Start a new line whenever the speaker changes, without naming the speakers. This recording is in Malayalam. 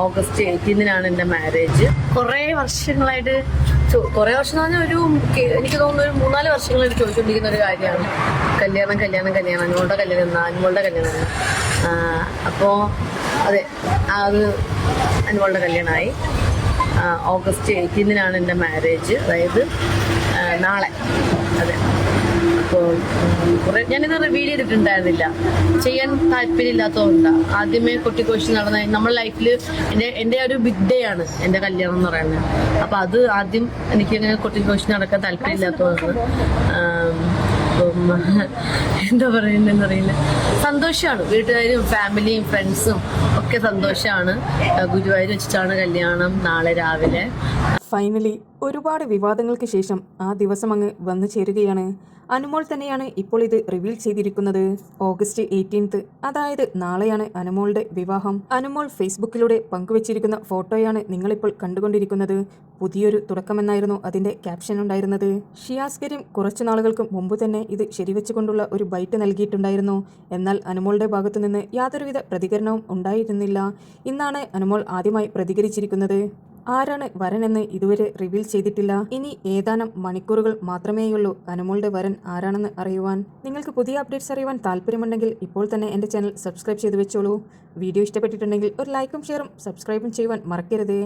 ഓഗസ്റ്റ് 18-നാണ് എൻ്റെ മാരേജ്. കുറേ വർഷങ്ങളായിട്ട് കുറേ വർഷം എന്ന് പറഞ്ഞാൽ എനിക്ക് തോന്നുന്നു ഒരു 3-4 വർഷങ്ങളായിട്ട് ചോദിച്ചുകൊണ്ടിരിക്കുന്ന ഒരു കാര്യമാണ് കല്യാണം അനുമോളുടെ കല്യാണം അനുമോളുടെ കല്യാണം. അപ്പോൾ അതെ, അത് അനുമോളുടെ കല്യാണമായി. ഓഗസ്റ്റ് 18-നാണ് എൻ്റെ മാരേജ്, അതായത് നാളെ. അതെ, അപ്പോൾ ഞാനിത് റിവീൽ ചെയ്തിട്ടുണ്ടായിരുന്നില്ല, ചെയ്യാൻ താല്പര്യമില്ലാത്തതുകൊണ്ടാണ്. ആദ്യമേ കൊട്ടിക്കോശി നടന്ന നമ്മുടെ ലൈഫിൽ എൻ്റെ ഒരു ബിഗ് ഡേ ആണ് എൻ്റെ കല്യാണം എന്ന് പറയുന്നത്. അപ്പോൾ അത് ആദ്യം എനിക്ക് ഇങ്ങനെ കൊട്ടിക്കോശി നടക്കാൻ താല്പര്യമില്ലാത്തതുകൊണ്ട് എന്താ പറയുന്നതെന്നറിയില്ല. സന്തോഷമാണ്, വീട്ടുകാരും ഫാമിലിയും ഫ്രണ്ട്സും ഒക്കെ സന്തോഷമാണ്. ഗുരുവായൂർ വെച്ചിട്ടാണ് കല്യാണം, നാളെ രാവിലെ.
ഫൈനലി ഒരുപാട് വിവാദങ്ങൾക്ക് ശേഷം ആ ദിവസം അങ്ങ് വന്നു ചേരുകയാണ്. അനുമോൾ തന്നെയാണ് ഇപ്പോൾ ഇത് റിവീൽ ചെയ്തിരിക്കുന്നത്. ഓഗസ്റ്റ് 18, അതായത് നാളെയാണ് അനുമോളുടെ വിവാഹം. അനുമോൾ ഫേസ്ബുക്കിലൂടെ പങ്കുവച്ചിരിക്കുന്ന ഫോട്ടോയാണ് നിങ്ങളിപ്പോൾ കണ്ടുകൊണ്ടിരിക്കുന്നത്. പുതിയൊരു തുടക്കമെന്നായിരുന്നു അതിന്റെ ക്യാപ്ഷൻ ഉണ്ടായിരുന്നത്. ഷിയാസ് കരീം കുറച്ചു നാളുകൾക്ക് മുമ്പ് തന്നെ ഇത് ശരിവെച്ചുകൊണ്ടുള്ള ഒരു ബൈറ്റ് നൽകിയിട്ടുണ്ടായിരുന്നു. എന്നാൽ അനുമോളുടെ ഭാഗത്തുനിന്ന് യാതൊരുവിധ പ്രതികരണവും ഉണ്ടായിരുന്നില്ല. ഇന്നാണ് അനുമോൾ ആദ്യമായി പ്രതികരിച്ചിരിക്കുന്നത്. ആരാണ് വരനെന്ന് ഇതുവരെ റിവീൽ ചെയ്തിട്ടില്ല. ഇനി ഏതാനും മണിക്കൂറുകൾ മാത്രമേയുള്ളൂ അനുമോളുടെ വരൻ ആരാണെന്ന് അറിയുവാൻ. നിങ്ങൾക്ക് പുതിയ അപ്ഡേറ്റ്സ് അറിയുവാൻ താല്പര്യമുണ്ടെങ്കിൽ ഇപ്പോൾ തന്നെ എൻ്റെ ചാനൽ സബ്സ്ക്രൈബ് ചെയ്തു വെച്ചോളൂ. വീഡിയോ ഇഷ്ടപ്പെട്ടിട്ടുണ്ടെങ്കിൽ ഒരു ലൈക്കും ഷെയറും സബ്സ്ക്രൈബും ചെയ്യുവാൻ മറക്കരുത്.